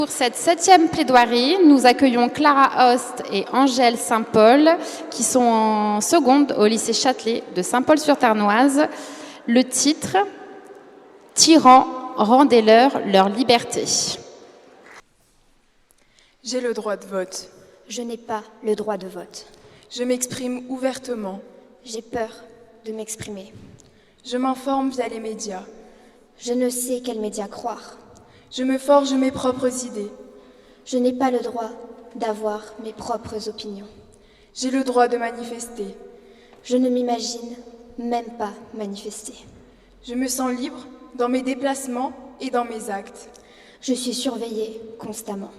Pour cette 7e plaidoirie, nous accueillons Clara Host et Angèle Saint-Paul qui sont en seconde au lycée Châtelet de Saint-Paul-sur-Ternoise. Le titre « Tyrans, rendez-leur leur liberté ». J'ai le droit de vote. Je n'ai pas le droit de vote. Je m'exprime ouvertement. J'ai peur de m'exprimer. Je m'informe via les médias. Je ne sais quels médias croire. Je me forge mes propres idées. Je n'ai pas le droit d'avoir mes propres opinions. J'ai le droit de manifester. Je ne m'imagine même pas manifester. Je me sens libre dans mes déplacements et dans mes actes. Je suis surveillée constamment.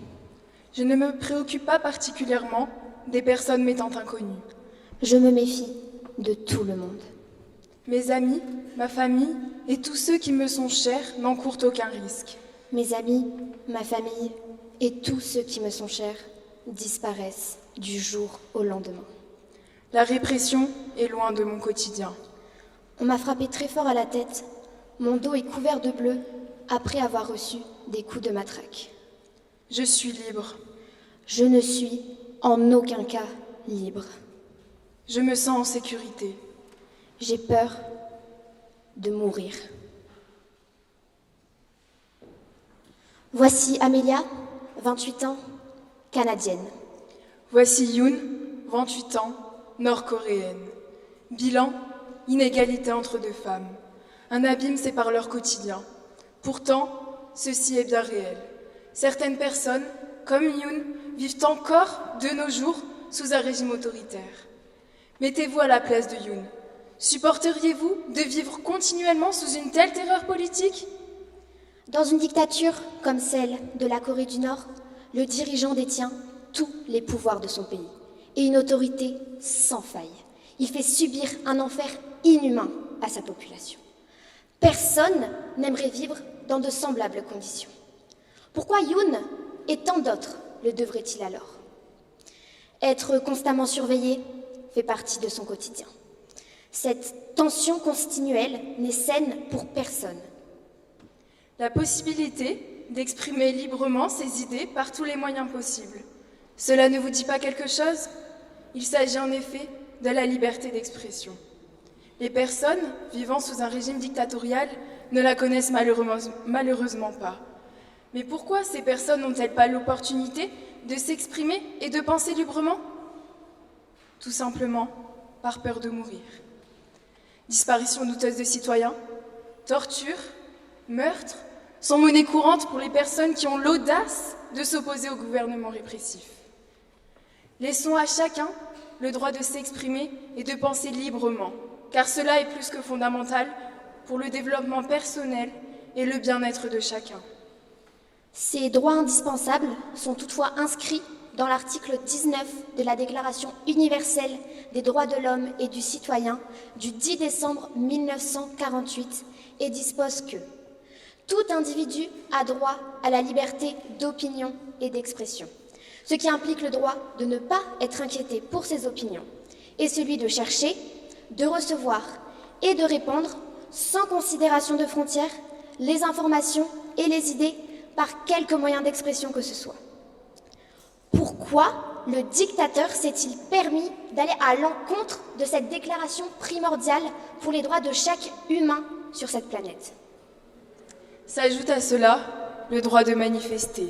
Je ne me préoccupe pas particulièrement des personnes m'étant inconnues. Je me méfie de tout le monde. Mes amis, ma famille et tous ceux qui me sont chers n'encourent aucun risque. Mes amis, ma famille et tous ceux qui me sont chers disparaissent du jour au lendemain. La répression est loin de mon quotidien. On m'a frappé très fort à la tête. Mon dos est couvert de bleu après avoir reçu des coups de matraque. Je suis libre. Je ne suis en aucun cas libre. Je me sens en sécurité. J'ai peur de mourir. Voici Amelia, 28 ans, canadienne. Voici Yoon, 28 ans, nord-coréenne. Bilan, inégalité entre deux femmes. Un abîme sépare leur quotidien. Pourtant, ceci est bien réel. Certaines personnes, comme Yoon, vivent encore, de nos jours, sous un régime autoritaire. Mettez-vous à la place de Yoon. Supporteriez-vous de vivre continuellement sous une telle terreur politique ? Dans une dictature comme celle de la Corée du Nord, le dirigeant détient tous les pouvoirs de son pays et une autorité sans faille. Il fait subir un enfer inhumain à sa population. Personne n'aimerait vivre dans de semblables conditions. Pourquoi Yoon et tant d'autres le devraient-ils alors ? Être constamment surveillé fait partie de son quotidien. Cette tension continuelle n'est saine pour personne. La possibilité d'exprimer librement ses idées par tous les moyens possibles. Cela ne vous dit pas quelque chose ? Il s'agit en effet de la liberté d'expression. Les personnes vivant sous un régime dictatorial ne la connaissent malheureusement pas. Mais pourquoi ces personnes n'ont-elles pas l'opportunité de s'exprimer et de penser librement ? Tout simplement par peur de mourir. Disparition douteuse de citoyens, torture, meurtre sont monnaie courante pour les personnes qui ont l'audace de s'opposer au gouvernement répressif. Laissons à chacun le droit de s'exprimer et de penser librement, car cela est plus que fondamental pour le développement personnel et le bien-être de chacun. Ces droits indispensables sont toutefois inscrits dans l'article 19 de la Déclaration universelle des droits de l'homme et du citoyen du 10 décembre 1948 et dispose que tout individu a droit à la liberté d'opinion et d'expression, ce qui implique le droit de ne pas être inquiété pour ses opinions et celui de chercher, de recevoir et de répandre sans considération de frontières les informations et les idées par quelque moyen d'expression que ce soit. Pourquoi le dictateur s'est-il permis d'aller à l'encontre de cette déclaration primordiale pour les droits de chaque humain sur cette planète ? S'ajoute à cela le droit de manifester,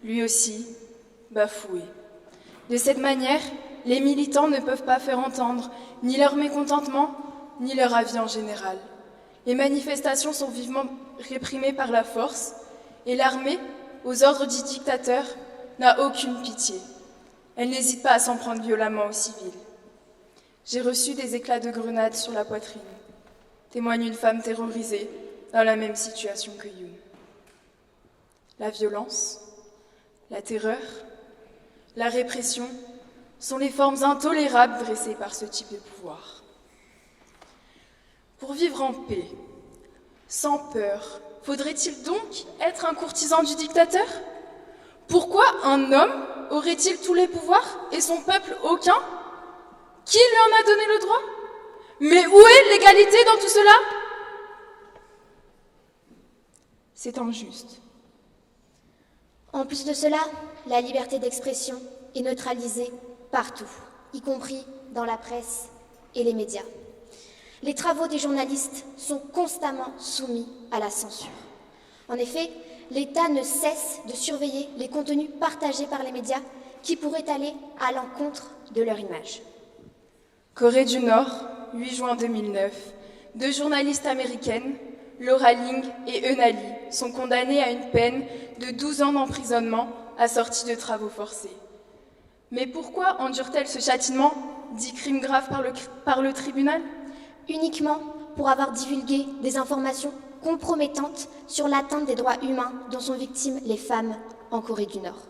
lui aussi bafoué. De cette manière, les militants ne peuvent pas faire entendre ni leur mécontentement, ni leur avis en général. Les manifestations sont vivement réprimées par la force, et l'armée, aux ordres du dictateur, n'a aucune pitié. Elle n'hésite pas à s'en prendre violemment aux civils. J'ai reçu des éclats de grenades sur la poitrine, témoigne une femme terrorisée dans la même situation que Yoon. La violence, la terreur, la répression sont les formes intolérables dressées par ce type de pouvoir. Pour vivre en paix, sans peur, faudrait-il donc être un courtisan du dictateur ? Pourquoi un homme aurait-il tous les pouvoirs et son peuple aucun ? Qui lui en a donné le droit ? Mais où est l'égalité dans tout cela ? C'est injuste. En plus de cela, la liberté d'expression est neutralisée partout, y compris dans la presse et les médias. Les travaux des journalistes sont constamment soumis à la censure. En effet, l'État ne cesse de surveiller les contenus partagés par les médias qui pourraient aller à l'encontre de leur image. Corée du Nord, 8 juin 2009. 2 journalistes américaines, Laura Ling et Euna Lee, sont condamnées à une peine de 12 ans d'emprisonnement assortie de travaux forcés. Mais pourquoi endurent-elles ce châtiment, dit crime grave par le tribunal? Uniquement pour avoir divulgué des informations compromettantes sur l'atteinte des droits humains dont sont victimes les femmes en Corée du Nord.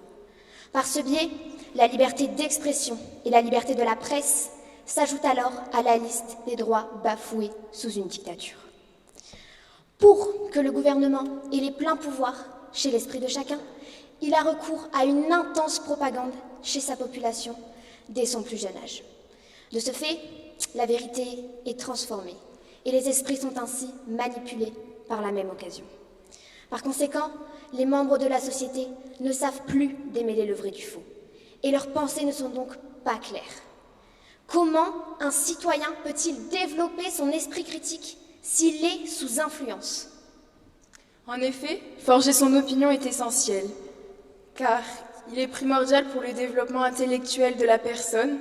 Par ce biais, la liberté d'expression et la liberté de la presse s'ajoutent alors à la liste des droits bafoués sous une dictature. Pour que le gouvernement ait les pleins pouvoirs chez l'esprit de chacun, il a recours à une intense propagande chez sa population dès son plus jeune âge. De ce fait, la vérité est transformée et les esprits sont ainsi manipulés par la même occasion. Par conséquent, les membres de la société ne savent plus démêler le vrai du faux et leurs pensées ne sont donc pas claires. Comment un citoyen peut-il développer son esprit critique s'il est sous influence? En effet, forger son opinion est essentiel, car il est primordial pour le développement intellectuel de la personne,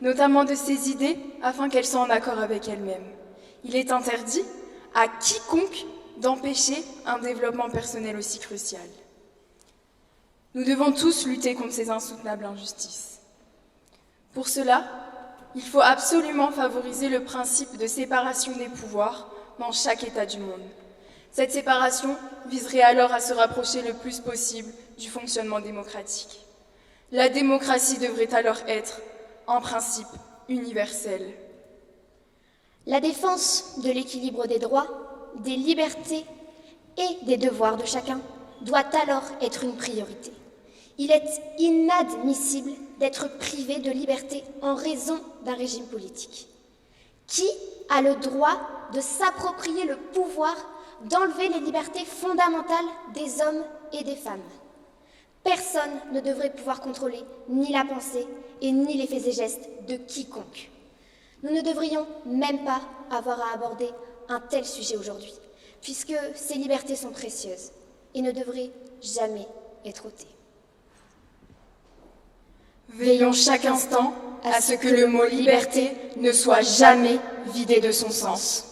notamment de ses idées, afin qu'elles soient en accord avec elle-même. Il est interdit à quiconque d'empêcher un développement personnel aussi crucial. Nous devons tous lutter contre ces insoutenables injustices. Pour cela, il faut absolument favoriser le principe de séparation des pouvoirs dans chaque État du monde. Cette séparation viserait alors à se rapprocher le plus possible du fonctionnement démocratique. La démocratie devrait alors être, en principe, universelle. La défense de l'équilibre des droits, des libertés et des devoirs de chacun doit alors être une priorité. Il est inadmissible d'être privé de liberté en raison d'un régime politique. Qui a le droit de s'approprier le pouvoir d'enlever les libertés fondamentales des hommes et des femmes? Personne ne devrait pouvoir contrôler ni la pensée et ni les faits et gestes de quiconque. Nous ne devrions même pas avoir à aborder un tel sujet aujourd'hui, puisque ces libertés sont précieuses et ne devraient jamais être ôtées. Veillons chaque instant à ce que le mot liberté ne soit jamais vidé de son sens.